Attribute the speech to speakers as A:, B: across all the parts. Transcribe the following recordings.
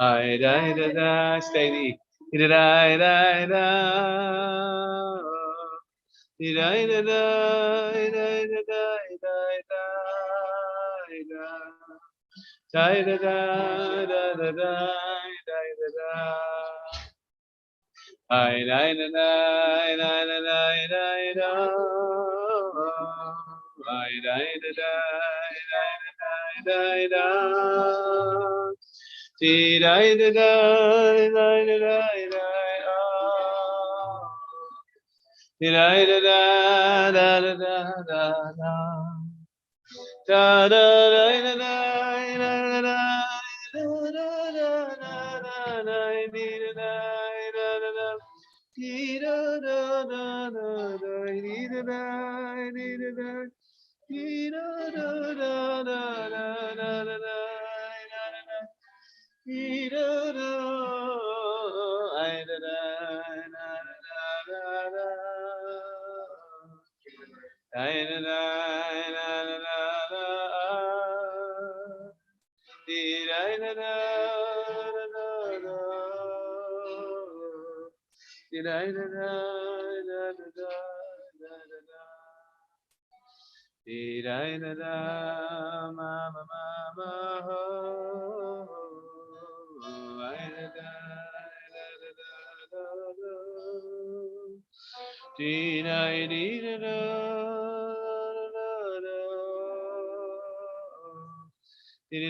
A: I da da da steady. Da da da da. Da da da da da da da da. Da da da da da da da da. I da da da da da da da. I da da da da da da. Dee da da da da da da. Dee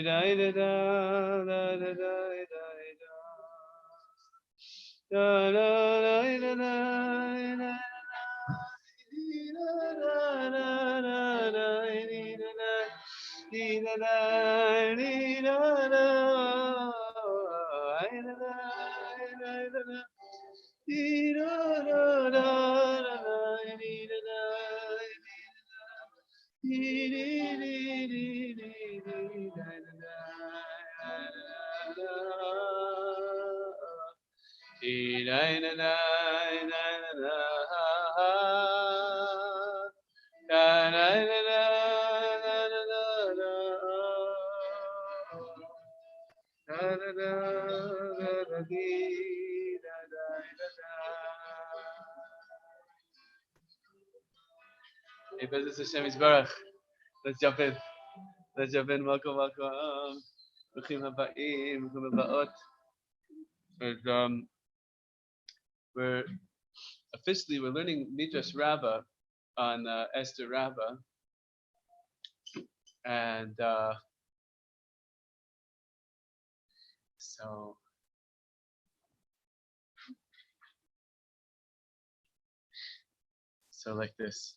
A: da da da da da da da. Da da da da da da da. Hey, Bezos Hashem Yisbarach. Let's jump in. Let's jump in. Welcome, welcome. Bruchim habayim, bruchim habayot. We're officially we're learning Midrash Rabbah on Esther Rabbah, and so like this.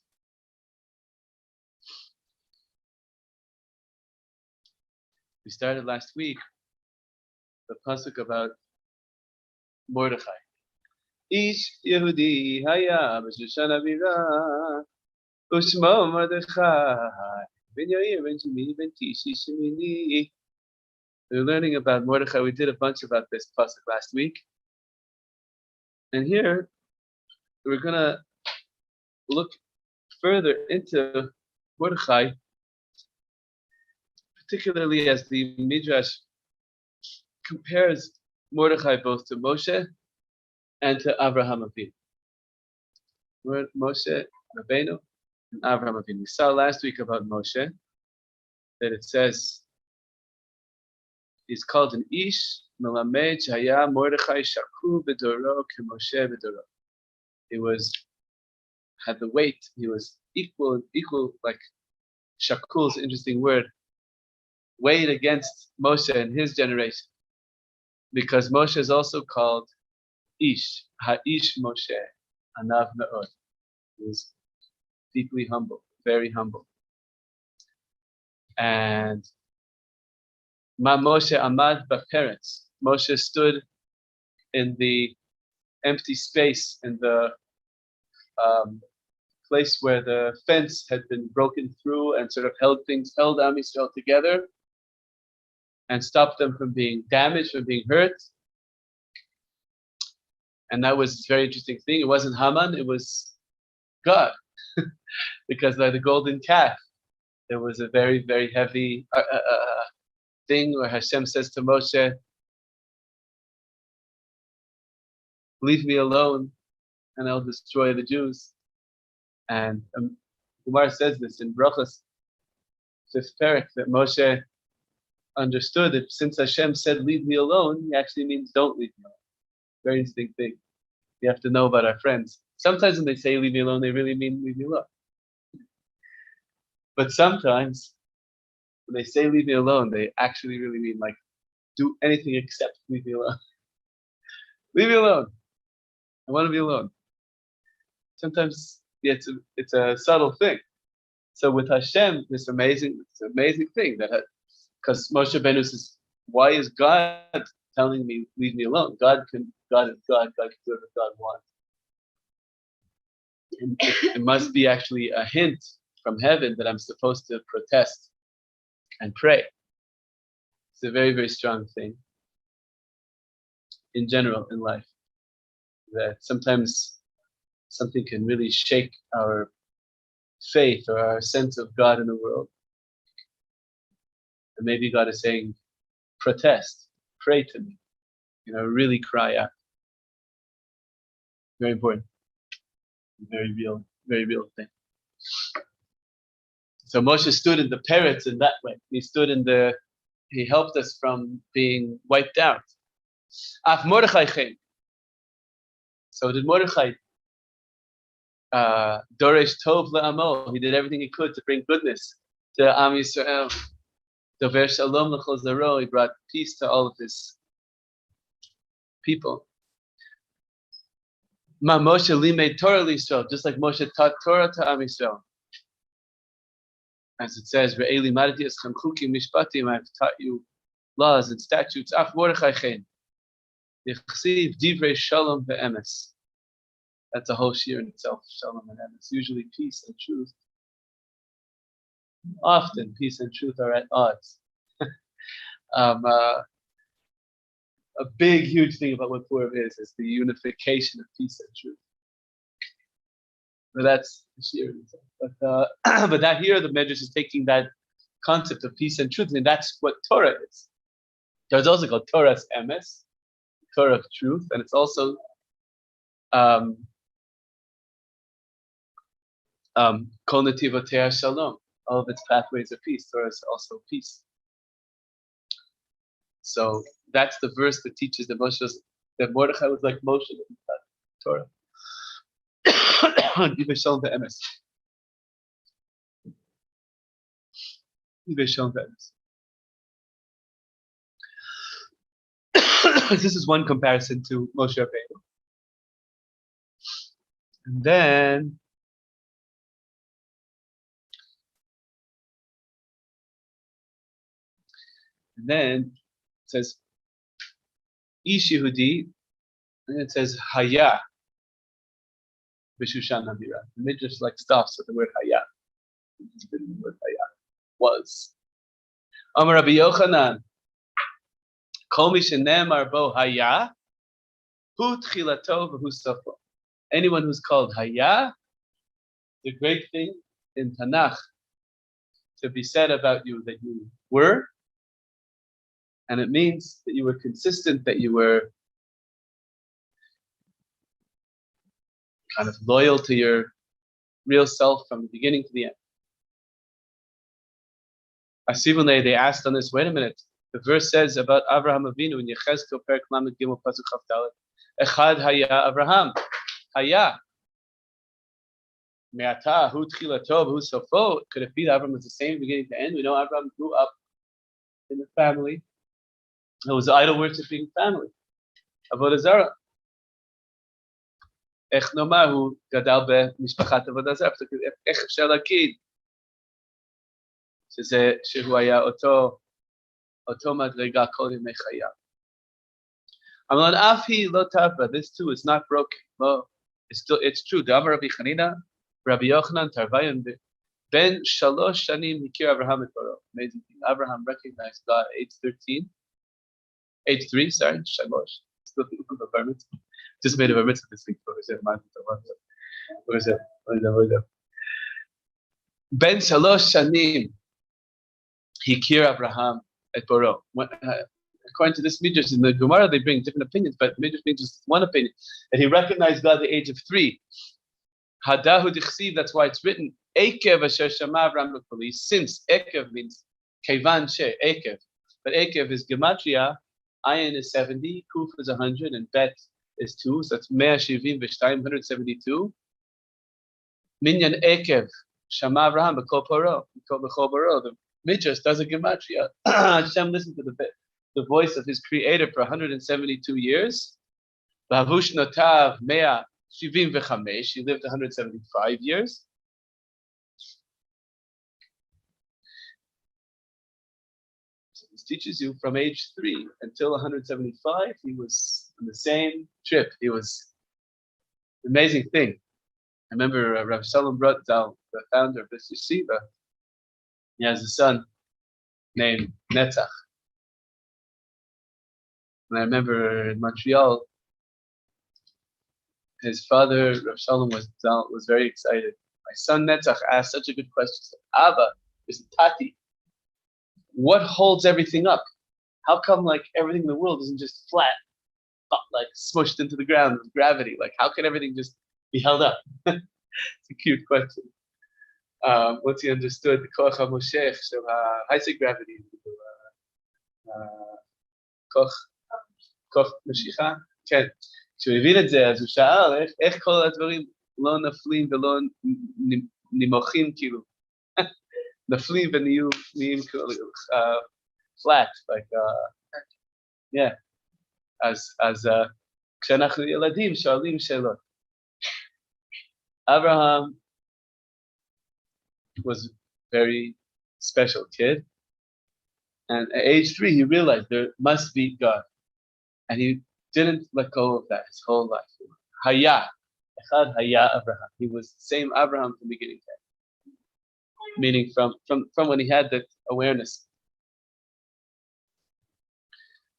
A: We started last week the pasuk about Mordechai. Ish Yehudi haya b'Shushan Avira u'shmo Mordechai ben Yair ben Shimi ben Tishi Shemini. We're learning about Mordechai. We did a bunch about this pasuk last week, and here we're gonna look further into Mordechai, particularly as the Midrash compares Mordechai both to Moshe and to Avraham Avinu. Moshe Rabbeinu and Avraham Avinu. We saw last week about Moshe that it says he's called an Ish Melamed Shaya Mordechai Shaku B'Doro K'Moshe B'Doro. He had the weight. He was equal, like Shakul is an interesting word. Weighed against Moshe in his generation, because Moshe is also called Ish, Ha'ish Moshe, Anav Me'od. He was deeply humble, very humble. And Ma Moshe Amad Ba'Peretz. Moshe stood in the empty space, in the place where the fence had been broken through and sort of held Am Yisrael together and stopped them from being damaged, from being hurt. And that was a very interesting thing. It wasn't Haman, it was God. Because like the golden calf, there was a very, very heavy thing where Hashem says to Moshe, leave me alone and I'll destroy the Jews. And Umar says this in Brachos, fifth parak, that Moshe understood that since Hashem said, leave me alone, he actually means don't leave me alone. Very interesting thing. You have to know about our friends. Sometimes when they say leave me alone, they really mean leave me alone. But sometimes when they say leave me alone, they actually really mean like do anything except leave me alone. Leave me alone. I want to be alone. Sometimes it's a subtle thing. So with Hashem, this amazing thing that because Moshe Benu says, why is God telling me leave me alone? God is God. God can do whatever God wants. And it must be actually a hint from heaven that I'm supposed to protest and pray. It's a very, very strong thing in general in life, that sometimes something can really shake our faith or our sense of God in the world. And maybe God is saying, protest, pray to me, really cry out. Very important. Very real thing. So Moshe stood in the perpetuates in that way. He helped us from being wiped out. Af Mordechai came. So did Mordechai. Doresh Tov le'amo. He did everything he could to bring goodness to Am Yisrael. Dover Shalom l'chol zaro. He brought peace to all of his people. Ma Moshe limed Torah l'Yisrael, just like Moshe taught Torah to Am Yisrael. As it says, Ve'eli marati eschem chukim mishpatim, I've taught you laws and statutes. Af Mordechai chen. Yichsiv divrei shalom ve'emes. That's a whole shir in itself, shalom and emes. Usually peace and truth. Often peace and truth are at odds. A big, huge thing about what purim is the unification of peace and truth. But that's the shir in itself. But that here, the Medrash is taking that concept of peace and truth, and that's what Torah is. There's also called Torah's emes, Torah of truth, and it's also Kol Netivotei Shalom, all of its pathways of peace. Torah is also peace. So that's the verse that teaches that Mordechai was like Moshe in Torah. Divrei Shalom ve'emes. Divrei Shalom ve'emes. This is one comparison to Moshe Rabbeinu. And then it says Ish Yehudi, and it says Haya b'Shushan Habira. The Midrash stops with the word Haya. The word Haya was. Amar Rabbi Yochanan, Kol mi shenemar bo Haya, hu tchilato v'hu sofo. Anyone who's called Haya, the great thing in Tanakh to be said about you that you were. And it means that you were consistent, that you were kind of loyal to your real self from the beginning to the end. Asivune, they asked on this, wait a minute, the verse says about Avraham Avinu in Yechezkel Perek Lamed Gimel Pasuk Chaf Dalet, Echad Haya Avraham, Haya. Me'ata hu tchilato v'hu sofo. Could it be that Avraham was the same beginning to end? We know Avraham grew up in the family. It was an idol-worshipping family. Avodah Zarah. Ech nomar hu gadal b'mishpachat Avodah Zarah. Ech efshar lakid shehu haya oto madrega kol yemei chayav. Amar afi lo tavra. This too is not broken. It's true. D'amar Rabbi Chanina, Rabbi Yochanan Tarvayan ben shalosh shanim hikir Avraham et Paro. Amazing thing. Avraham recognized God at age 13. Age 3, sorry, shalosh. Still the bar mitzvah. Just made a bar mitzvah this week. Ben shalosh shanim hikir Avraham at Boro. According to this midrash in the Gemara, they bring different opinions, but the midrash brings just one opinion, that he recognized God at the age of 3. Hadahu dichsiv, that's why it's written, Ekev asher shama Avraham b'koli, since Ekev means Kevan she, Ekev. But Ekev is Gematria, Ayin is 70, Kuf is 100, and Bet is 2, so that's 172. Minyan Ekev, Shama Avraham b'kol poro, b'kol poro. The midrash does a Gematria. Hashem listened to the voice of his creator for 172 years. Vavush notav mea shivim v'chamesh. He lived 175 years. So this teaches you from age 3 until 175, he was on the same trip. He was an amazing thing. I remember Reb Shlomo Carlebach, the founder of this yeshiva, he has a son named Netzach. And I remember in Montreal, his father, Reb Shlomo, was very excited. My son Netzach asked such a good question. He said, Abba, is Tati, what holds everything up? How come like everything in the world isn't just flat, like smushed into the ground with gravity? Like how can everything just be held up? It's a cute question. Once he understood the koach hamoshech, so high gravity, koach mashicha, כן. כשהוא הבין את זה, אז הוא שאל, איך כל הדברים לא נפלים ולא נמוכים, כאילו, נפלים ונהיים flat, like, yeah. אז כשאנחנו ילדים שואלים שאלות. Abraham was a very special kid, and at age 3 he realized there must be God, and he didn't let go of that his whole life. Haya, Echad Haya Abraham. He was the same Abraham from beginning to end, meaning from when he had that awareness.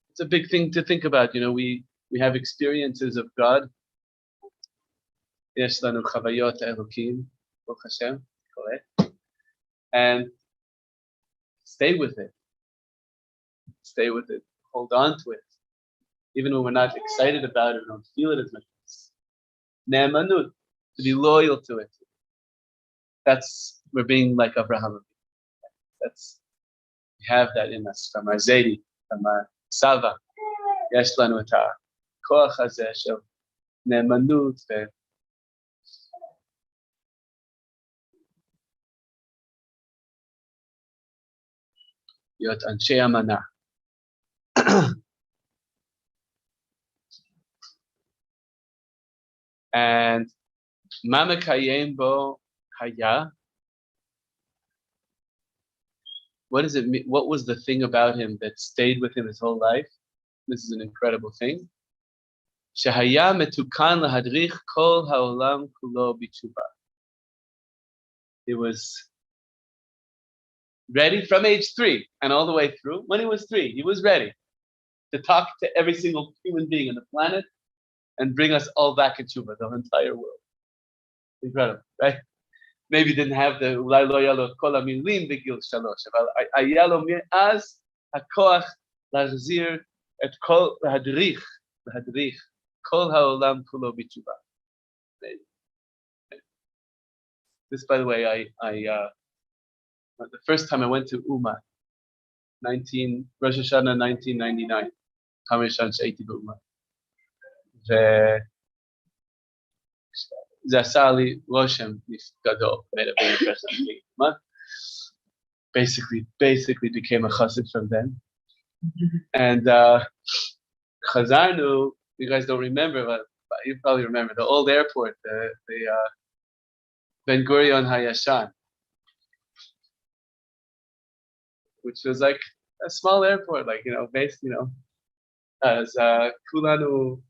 A: It's a big thing to think about. You know, we have experiences of God. Yesh lanu chavayot elokim, Baruch Hashem, correct? And stay with it. Stay with it. Hold on to it. Even when we're not excited about it, we don't feel it as much. Ne'emanut, to be loyal to it. That's, we're being like Abraham. We have that in us from our Zedi, from our Sava. Yesh lanu et ha'koach hazeh shel ne'emanut להיות אנשי אמנה. And מה מקיים בו היה? What does it mean? What was the thing about him that stayed with him his whole life? This is an incredible thing. שהיה מתוקן להדריך כל העולם כולו בתשובה. He was ready from age 3 and all the way through. When he was 3, he was ready to talk to every single human being on the planet and bring us all back in tshuva, the entire world. Incredible, right? Maybe didn't have the אולי לא היה לו כל המילים בגיל 3, אבל היה לו מאז הכוח להחזיר את כל, להדריך כל העולם כולו בתשובה. This, by the way, the first time I went to Uma, Rosh Hashanah 1999, פעם ראשונה שהייתי באומה. וזה עשה לי רושם גדול, made a big impression on me. Basically became a chassid from then. And Chazarnu, you guys don't remember, but you probably remember, the old airport, the Ben Gurion Hayashan, which was like a small airport, like, based, as Kulanu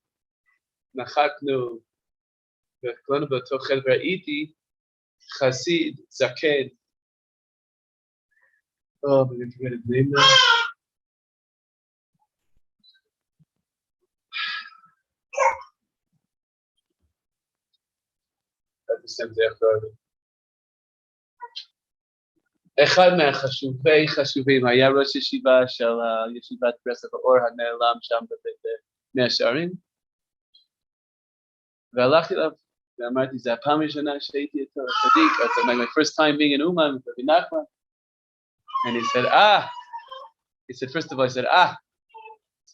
A: Nachaknu, Kulanu Batochel Ra'iti, Chassid, Zaked. Oh, I'm going to forget his name now. אחד מהחשובי חשובים היה ראש ישיבה של ישיבת ברסלב האור הנעלם שם במאה שערים, והלכתי אליו ואמרתי, זה הפעם הראשונה שהייתי איתו צדיק, אז my first time being in Uman with Rabbi Nachman, and he said, first of all, so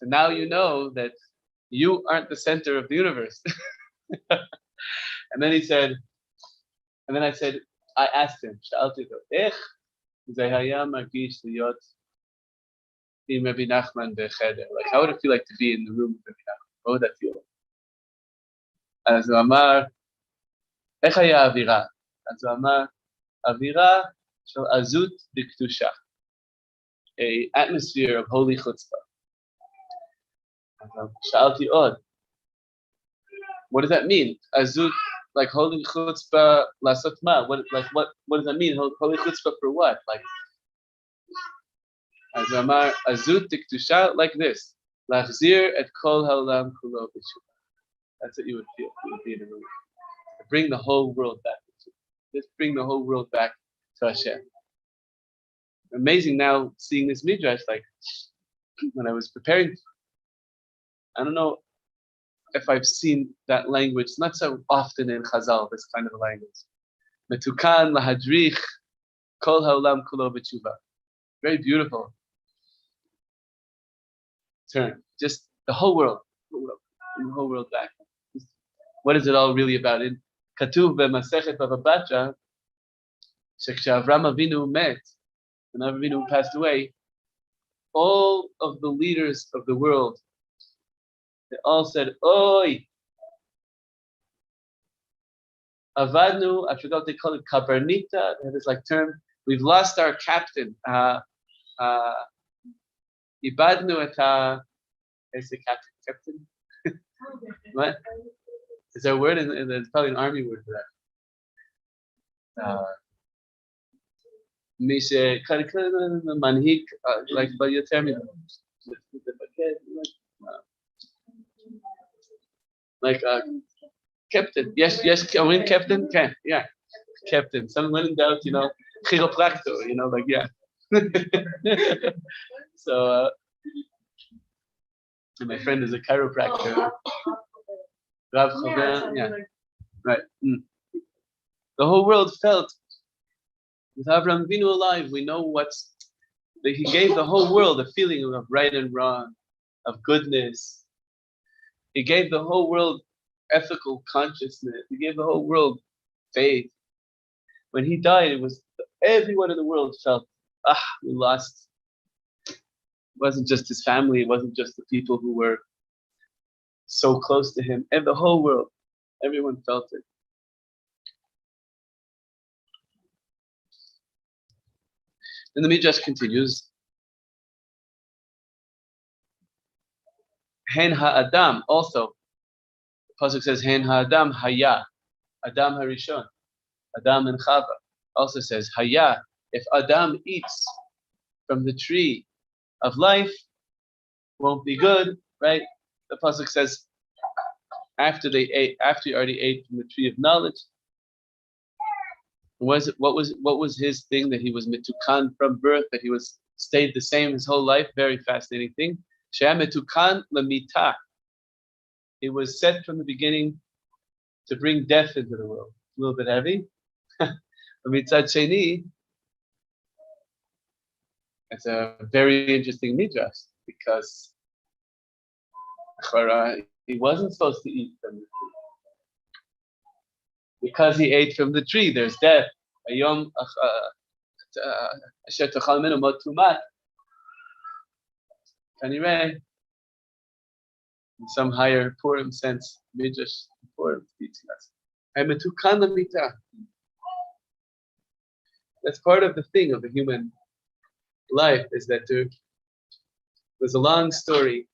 A: now you know that you aren't the center of the universe. And then I said, I asked him, שאלתי אותו, איך זה היה מרגיש להיות עם Rabbi Nachman בחדר? Like, how would it feel like to be in the room with Rabbi Nachman? What would that feel like? אז הוא אמר, איך היה האווירה? אז הוא אמר, אווירה של עזות בקדושה. A atmosphere of holy chutzpah. אז שאלתי עוד, what does that mean? Azut, like holy chutzpah, lasot ma. What does that mean? Holy chutzpah for what? Like, as Amar, azut tiktusha, like this. Lachzir et kol haolam kulo b'tshuva. That's what you would feel. You would be in a room. Bring the whole world back. Just bring the whole world back to Hashem. Amazing now seeing this midrash. Like when I was preparing, I don't know if I've seen that language, not so often in Chazal, this kind of a language. Metukan lahadrich kol haolam kulo b'tshuva. Very beautiful term. Just the whole world back. What is it all really about? In Katuv b'Masechet Bava Batra, shekshavram Avinu met, when Avinu passed away, all of the leaders of the world, they all said, "Oi, avadnu." I forgot what they call it, kabernita. They have this like term. We've lost our captain. Ibadnu et ha. Is the captain? What? Is there a word? There's probably an army word for that. Mishe manhik, like by your term. Like captain. Yes, can we captain? Can, yeah. Captain. Someone in doubt, chiropractor, like, yeah. So, and my friend is a chiropractor. Rav Chover, yeah. Right. The whole world felt, with Avraham Avinu alive, we know that he gave the whole world a feeling of right and wrong, of goodness. He gave the whole world ethical consciousness. He gave the whole world faith. When he died, it was everyone in the world felt, we lost. It wasn't just his family. It wasn't just the people who were so close to him. And the whole world, everyone felt it. And the Midrash continues. Hen ha'adam, also, the pasuk says, Hen ha'adam haya, Adam harishon, Adam and Chava. Also says, haya, if Adam eats from the tree of life, won't be good, right? The pasuk says, after he already ate from the tree of knowledge, what was his thing that he was mitukan from birth, that he stayed the same his whole life? Very fascinating thing. Metukan lamita. It was set from the beginning to bring death into the world. A little bit heavy. Mitzad sheni, it's a very interesting midrash because he wasn't supposed to eat from the tree. Because he ate from the tree, there's death. Ayom asher tochal minu mot tumat. Kanireh, in some higher purim sense, midrash purim teaching us. Metukan lamita. That's part of the thing of the human life, is that there's a long story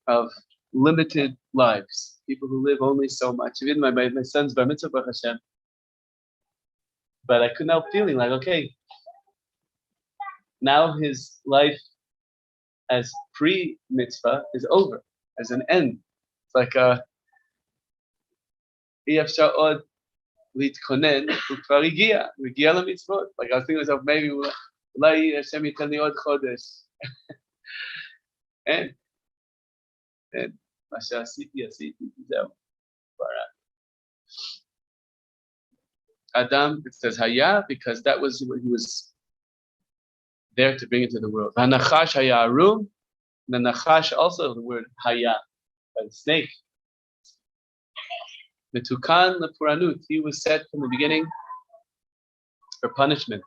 A: of limited lives, people who live only so much. Even my son's bar mitzvah, Baruch Hashem. But I couldn't help feeling like, okay, now his life as pre-mitzvah is over, as an end. It's like להתכונן, הוא כבר הגיע למצוות. Like I was thinking to myself, maybe אולי השם ייתן לי עוד חודש. אין. מה שעשיתי, זהו. Adam, it says haya, because that was what he was there to bring into the world. Hanachash haya arum, the nachash also the word haya, by the snake. Metukan lepuranut, he was set from the beginning for punishment.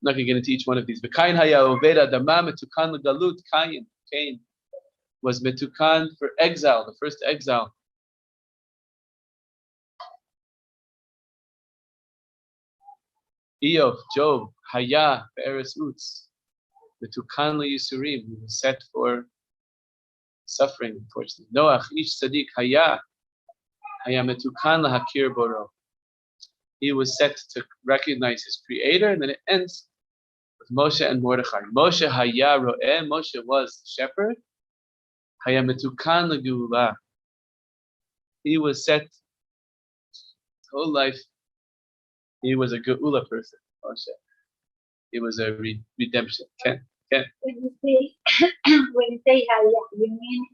A: I'm not going to get into each one of these. V'kain haya oved adama metukan legalut, Cain was metukan for exile, the first exile. Eov, Job, Haya, Be'eres Utz, Metukan Yisurim, he was set for suffering, unfortunately. Noach, Ish Tzaddik, Haya Metukan Lahakir Boro. He was set to recognize his creator, and then it ends with Moshe and Mordechai. Moshe Haya Ro'eh, Moshe was the shepherd. Haya Metukan L'Geula. He was set his whole life. He was a geula person. He was a redemption. When
B: you say haya, you mean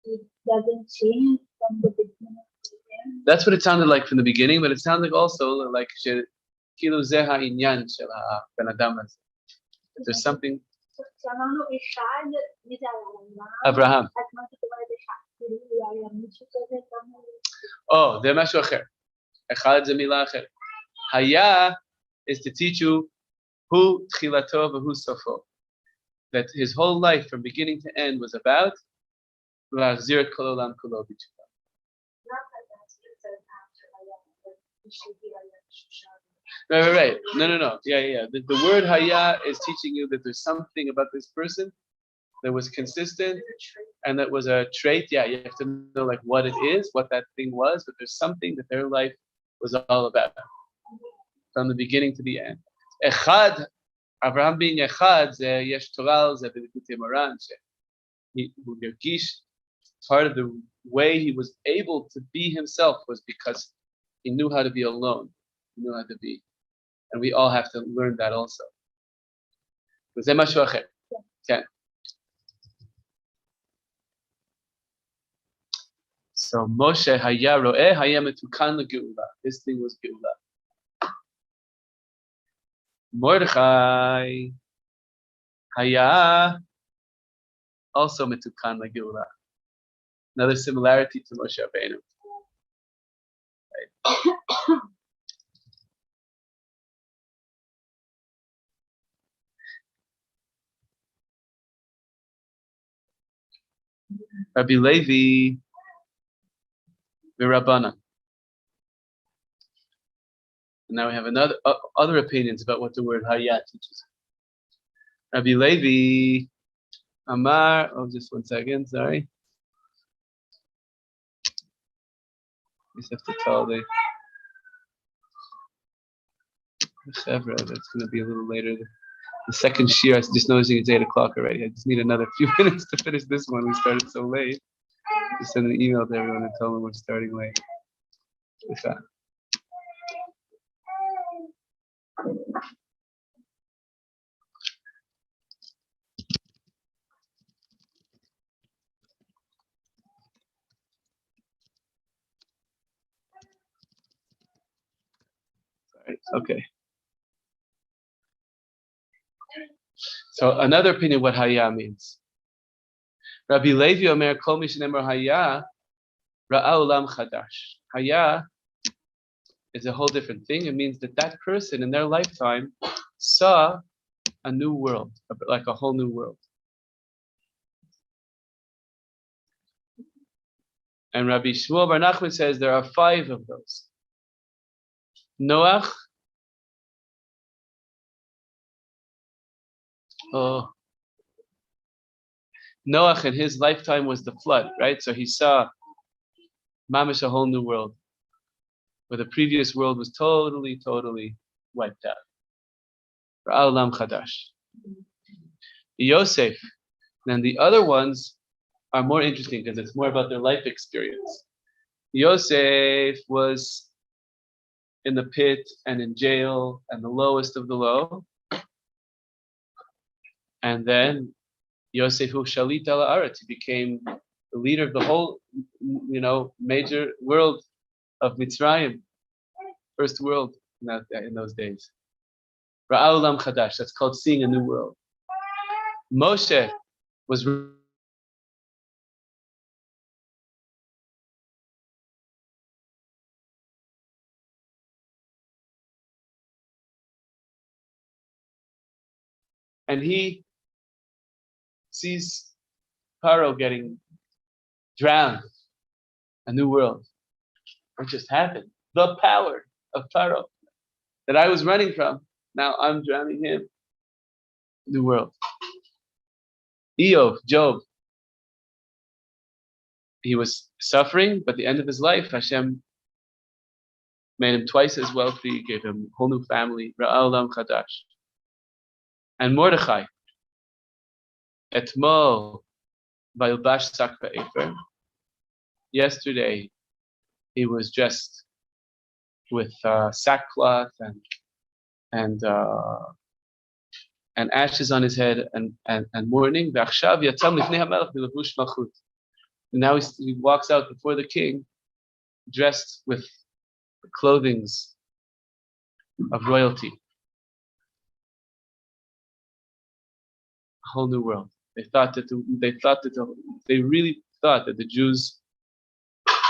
B: it doesn't change from the beginning to the end?
A: That's what it sounded like from the beginning, but it sounded also like kilu zeha inyan shel ben adam. There's something. Abraham. Oh, זה משהו אחר. אחד זה מילה אחרת. Haya is to teach you who tchilato v'hu sofo. That his whole life from beginning to end was about l'achzir et kol olam kulo b'tshuva. Right. No. Yeah. The word haya is teaching you that there's something about this person that was consistent and that was a trait. Yeah, you have to know like what it is, what that thing was, but there's something that their life was all about. From the beginning to the end. Echad, Abraham being Echad, yesh toral, ze b'likutei moran, he yergish. Part of the way he was able to be himself was because he knew how to be alone. He knew how to be, and we all have to learn that also. Ze mashu acher. Okay. So Moshe haya ro'eh haya metukan legeula. This thing was geula. Mordechai Haya also metukan legeula. Another similarity to Moshe Rabbeinu. Right. Rabbi Levi V'Rabbana. Now we have other opinions about what the word Haya teaches. Rabbi Levi Amar. Oh, just 1 second. Sorry. Just have to tell the Chevra. That's going to be a little later. The second shir, I was just noticing it's 8 o'clock already. I just need another few minutes to finish this one. We started so late. Just send an email to everyone and tell them we're starting late. With that. Okay. So another opinion what Haya means. Rabbi Levi Omer Kol Mi Shenemar Haya Ra'a Olam Chadash. Haya is a whole different thing. It means that person in their lifetime saw a new world, like a whole new world. And Rabbi Shmuel Bar Nachman says there are 5 of those. Noach. Noach in his lifetime was the flood, right? So he saw mamish a whole new world, where the previous world was totally wiped out. Ra'olam chadash. Yosef, then the other ones are more interesting because it's more about their life experience. Yosef was in the pit and in jail and the lowest of the low. And then Yosefu Shalit ala Aretz, he became the leader of the whole, major world of Mitzrayim, first world in those days. Ra'al Chadash, that's called seeing a new world. Moshe was and he sees Paro getting drowned. A new world. What just happened? The power of Paro that I was running from. Now I'm drowning him. New world. Job. He was suffering, but at the end of his life, Hashem made him twice as wealthy, gave him a whole new family. Ra'al Chadash. And Mordechai. Etmol Vayilbash Sakva Efer. Yesterday, he was dressed with sackcloth and ashes on his head and mourning. And now he walks out before the king, dressed with the clothing of royalty. A whole new world. They really thought that the Jews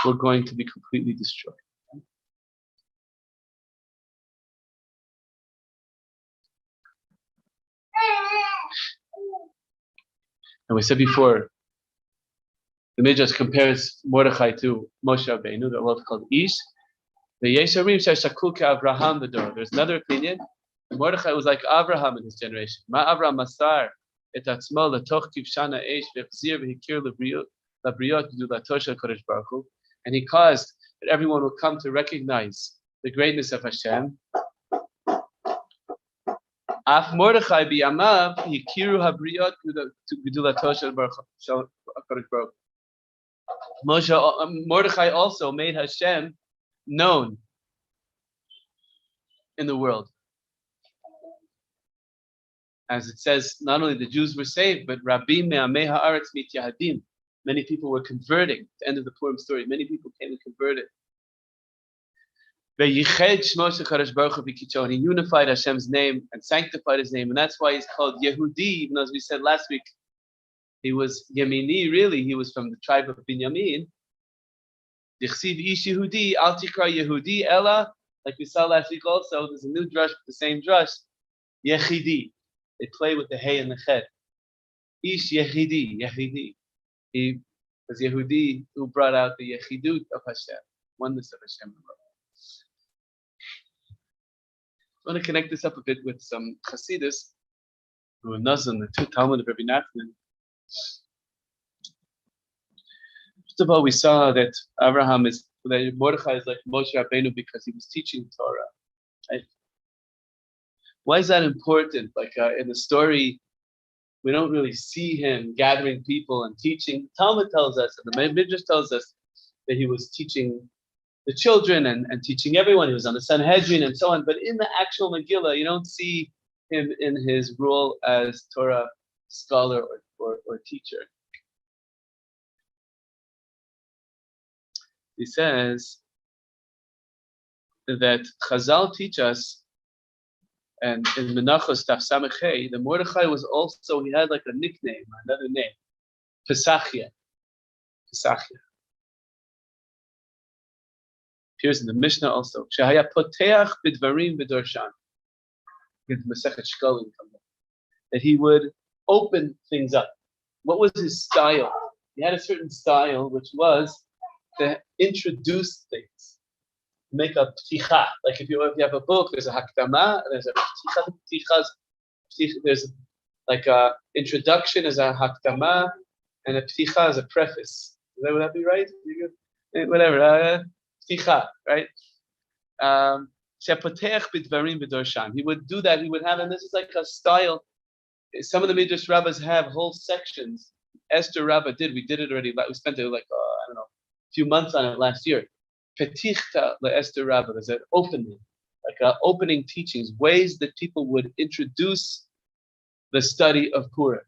A: were going to be completely destroyed. And we said before, the Midrash compares Mordechai to Moshe Rabbeinu, the world called Ish. The Yesharim Shashakul Avraham Bedor. There's another opinion. Mordechai was like Avraham in his generation. Ma Avraham Masar et Atzmo letoch kivshana eish v'chzir v'hikir labriot gdulato shel Kodesh Baruch Hu. And he caused that everyone will come to recognize the greatness of Hashem. Af Mordechai biyamav hikiru habriot gdulato shel Kodesh Baruch Hu. Mordechai also made Hashem known in the world. As it says, not only the Jews were saved, but Rabim me'amei ha'aretz mityahadim. Many people were converting. At the end of the Purim story, many people came and converted. Ve'yiched shmo shel Kadosh Baruch Hu v'kidsho, and he unified Hashem's name and sanctified his name, and that's why he's called Yehudi. Even though, as we said last week, he was Yemini. Really, he was from the tribe of Binyamin. Dichsiv ish Yehudi al tikra Yehudi ella. Like we saw last week also, there's a new drush, the same drush, Yechidi. They play with the hay and the ched. Ish Yechidi. He was Yehudi who brought out the Yechidut of Hashem, oneness of Hashem. I want to connect this up a bit with some Chasidus who are Nazan, the two Talmud of Rabbi Nachman. First of all, we saw that Mordechai is like Moshe Rabbeinu because he was teaching Torah. Right? Why is that important? Like in the story, we don't really see him gathering people and teaching. Talmud tells us, and the Midrash tells us, that he was teaching the children and teaching everyone. He was on the Sanhedrin and so on. But in the actual Megillah, you don't see him in his role as Torah scholar or teacher. He says that Chazal teach us, and in Menachos Taf Samechei, the Mordechai was also, he had like a nickname, another name, Pesachia. Appears in the Mishnah also. Shehaya poteach bidvarim b'dorshan. Get the Masechet Shkolim from there. That he would open things up. What was his style? He had a certain style, which was to introduce things, make a pticha. Like if you have a book, there's a hakdama, there's a pticha. There's like a introduction as a hakdama, and a pticha as a preface. Would that be right? Whatever. Pticha, right? He would do that. He would have, and this is like a style. Some of the Midrash rabbis have whole sections. Esther Rabbah did. We did it already. We spent it like a few months on it last year. Petichta le Esther Rabbah. There's an opening. opening teachings, ways that people would introduce the study of Purim.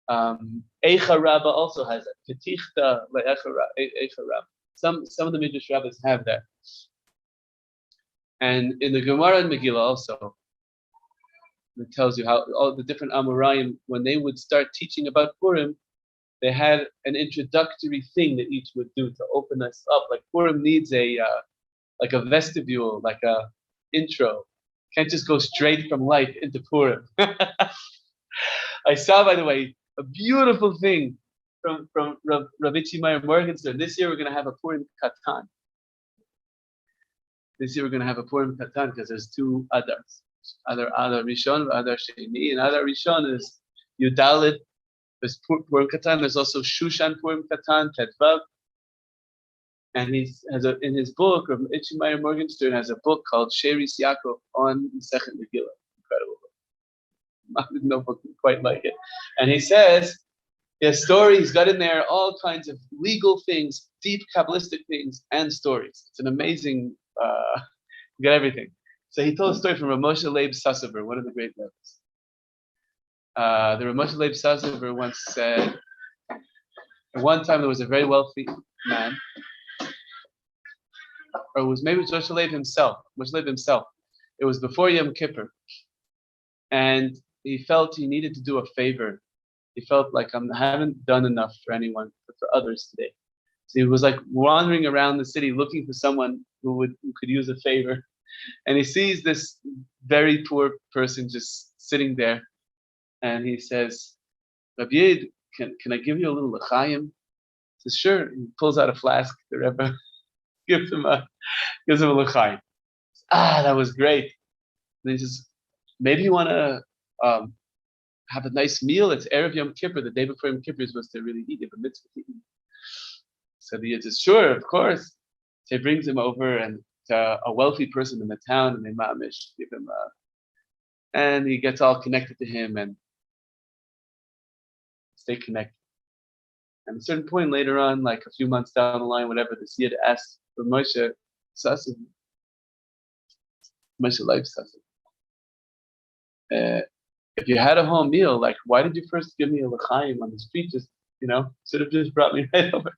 A: Eicha Rabbah also has it. Petichta le'echa Rabbah. Some of the Midrash rabbis have that. And in the Gemara and Megillah also, it tells you how all the different Amoraim, when they would start teaching about Purim, they had an introductory thing that each would do to open us up. Like Purim needs a vestibule, like a intro. Can't just go straight from life into Purim. I saw, by the way, a beautiful thing from Ravitchi Meyer Morgenstern. This year we're going to have a Purim Katan. This year we're going to have a Purim Katan because there's two Adars. Adar Rishon, Adar Sheni, and Adar Rishon is Yudalit. There's Purim Katan. There's also Shushan Purim Katan, Tetvav. And he has in his book, Ravitchi Meyer Morgenstern has a book called Sheris Yaakov on Second Megillah. Incredible book. No book quite like it. And he says, his story, he's got in there all kinds of legal things, deep Kabbalistic things, and stories. It's an amazing, you got everything. So he told a story from Reb Moshe Leib Sassover, one of the great rabbis. The Reb Moshe Leib Sassover once said, at one time there was a very wealthy man, or it was maybe Moshe Leib himself. It was before Yom Kippur. And he felt he needed to do a favor. He felt like I haven't done enough for anyone, for others today. So he was like wandering around the city looking for someone who could use a favor. And he sees this very poor person just sitting there. And he says, Rabbi Yid, can I give you a little l'chaim? He says, sure. He pulls out a flask. The Rebbe gives him a l'chaim. That was great. And he says, maybe you want to have a nice meal. It's Erev Yom Kippur. The day before Yom Kippur is supposed to really eat. You have a mitzvah to eat. So the Yid says, sure, of course. So he brings him over and to a wealthy person in the town, and they mamish, give him and he gets all connected to him and stay connected. And at a certain point later on, like a few months down the line, whatever, the Yid asked for Moshe Leib Sassover, if you had a home meal, like, why did you first give me a l'chaim on the street? Just, should have just brought me right over.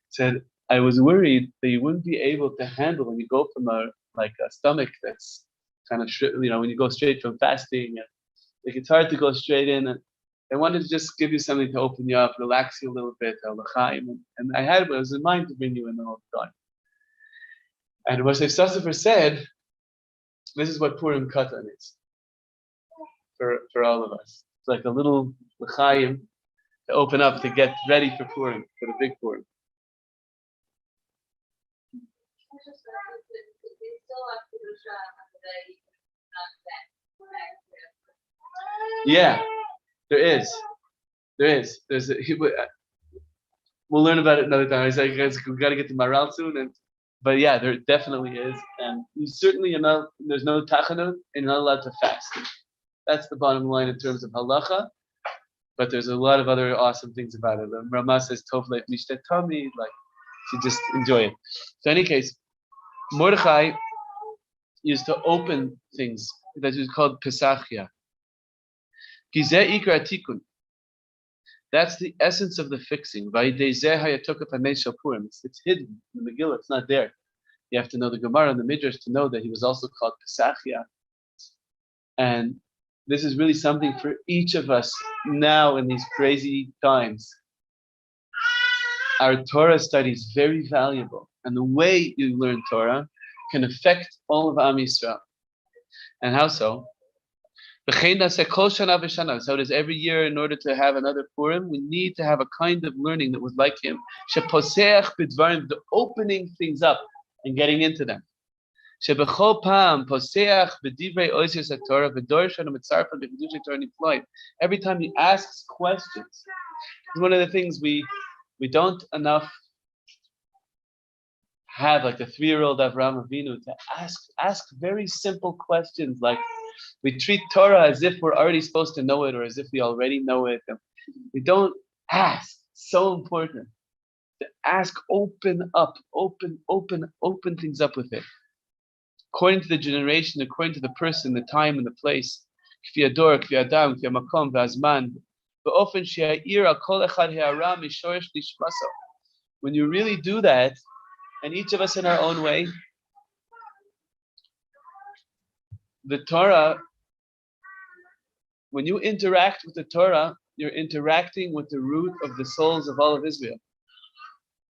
A: Said, I was worried that you wouldn't be able to handle when you go from a stomach that's kind of, when you go straight from fasting, like it's hard to go straight in. And I wanted to just give you something to open you up, relax you a little bit, a l'chaim. And I was in mind to bring you in the whole time. And Moshe Sassover said, this is what Purim Katan is. For all of us. It's like a little l'chaim to open up to get ready for Purim, for the big Purim. Yeah, there is. We'll learn about it another time. I said, guys, we got to get to Maral soon, but yeah, there definitely is, and you certainly there's no tachanut, and you're not allowed to fast. That's the bottom line in terms of halacha, but there's a lot of other awesome things about it. The Rama says, Tov leif nishtet tami, like, you just enjoy it. So in any case, Mordechai used to open things that is called Pesachia. Gizeh ikar tikun. That's the essence of the fixing. It's hidden in the Megillah, it's not there. You have to know the Gemara and the Midrash to know that he was also called Pesachia. And this is really something for each of us now in these crazy times. Our Torah study is very valuable. And the way you learn Torah can affect all of Am Yisrael. And how so? So it is every year. In order to have another Purim, we need to have a kind of learning that was like him. The opening things up and getting into them. Every time he asks questions, it's one of the things we don't enough have, like the 3-year-old Avraham Avinu, to ask very simple questions. Like, we treat Torah as if we're already supposed to know it, or as if we already know it. We don't ask. It's so important to ask. Open things up with it. according to the generation, according to the person, the time and the place. Kfi ador, kfi adam, kfi makom, v'azman. Be'ofen she'ha'ira kol echad ha'ara mishoresh nishmaso. When you really do that, and each of us in our own way, the Torah, when you interact with the Torah, you're interacting with the root of the souls of all of Israel.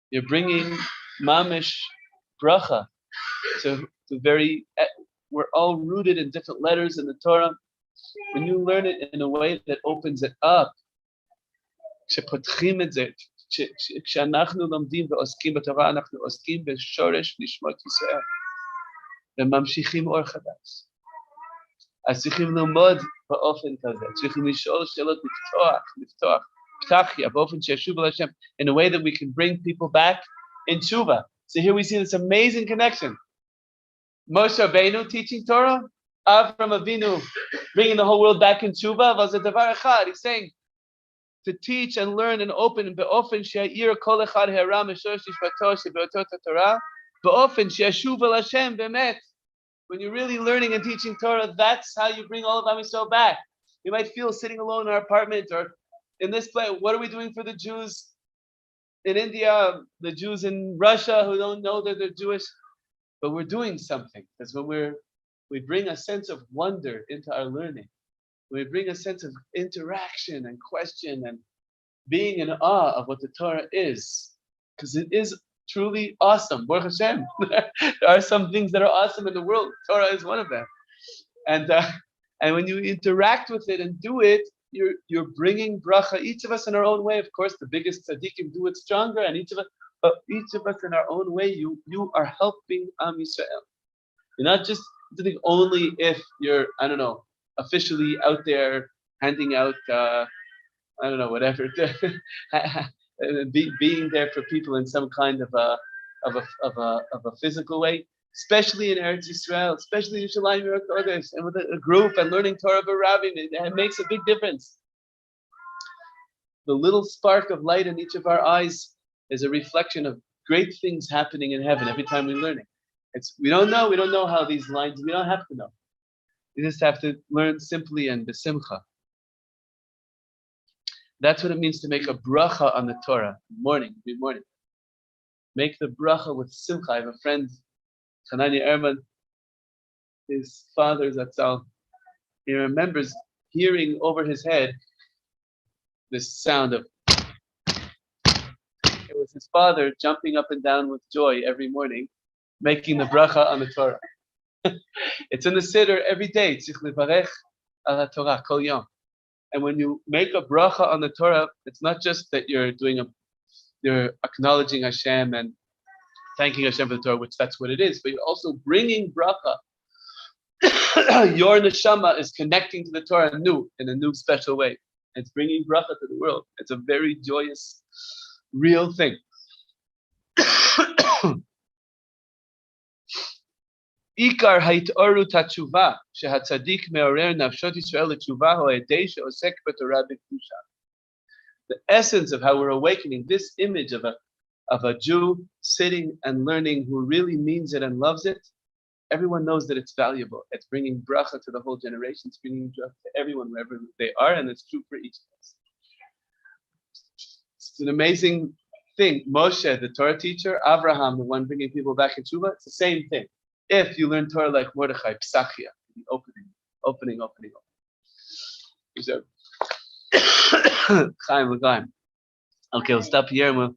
A: You're bringing mamish bracha to we're all rooted in different letters in the Torah. When you learn it in a way that opens it up, כשאנחנו לומדים ועוסקים בתורה, אנחנו עוסקים בשורש נשמות ישראל, וממשיכים אור חדש. אז צריכים ללמוד באופן כזה, צריכים לשאול שאלות, לפתוח, פתחיה, באופן שישוב אל השם, in a way that we can bring people back in tshuva. So here we see this amazing connection. Moshe Rabbeinu teaching Torah, Avram Avinu bringing the whole world back in tshuva, was a davar echad. He's saying to teach and learn and open באופן שיאיר כל אחד הערה משורש נשמתו שבאותות התורה, באופן שישוב אל השם באמת. When you're really learning and teaching Torah, that's how you bring all of Am Yisrael back. You might feel sitting alone in our apartment or in this place. What are we doing for the Jews in India, the Jews in Russia who don't know that they're Jewish? But we're doing something. Because when we bring a sense of wonder into our learning, we bring a sense of interaction and question and being in awe of what the Torah is. Because it is truly awesome. Baruch Hashem. There are some things that are awesome in the world. Torah is one of them. And when you interact with it and do it, you're bringing bracha. Each of us in our own way. Of course, the biggest tzaddikim do it stronger, and each of us in our own way, you are helping Am Yisrael. You're not just doing only if you're, I don't know, officially out there handing out, whatever, being there for people in some kind of a physical way, especially in Eretz Yisrael, especially in Yerushalayim Kodesh, and with a group and learning Torah b'Ravim, it makes a big difference. The little spark of light in each of our eyes is a reflection of great things happening in heaven every time we're learning. We don't know how these lines, we don't have to know. We just have to learn simply and b'simcha. That's what it means to make a bracha on the Torah, every morning. Make the bracha with simcha. I have a friend, Hanani Erman, his father, Zatzal. He remembers hearing over his head this sound of, it was his father jumping up and down with joy every morning, making the bracha on the Torah. It's in the Siddur every day. Tzich levarech al Torah kol yom. And when you make a bracha on the Torah, it's not just that you're acknowledging Hashem and thanking Hashem for the Torah, which that's what it is, but you're also bringing bracha. Your neshama is connecting to the Torah in a new special way. It's bringing bracha to the world. It's a very joyous, real thing. Ikar ha'itoru tatshuva shehatzadik me'orer nafshot Yisrael l'tshuva ho'edei she'osek b'torah b'kedusha. The essence of how we're awakening this image of a Jew sitting and learning who really means it and loves it. Everyone knows that it's valuable. It's bringing bracha to the whole generation. It's bringing bracha to everyone wherever they are, and it's true for each of us. It's an amazing thing. Moshe, the Torah teacher, Abraham, the one bringing people back in tshuva, it's the same thing. If you learn Torah like Mordechai, Psachia, opening. So, Chaim. Okay, we'll stop here and we'll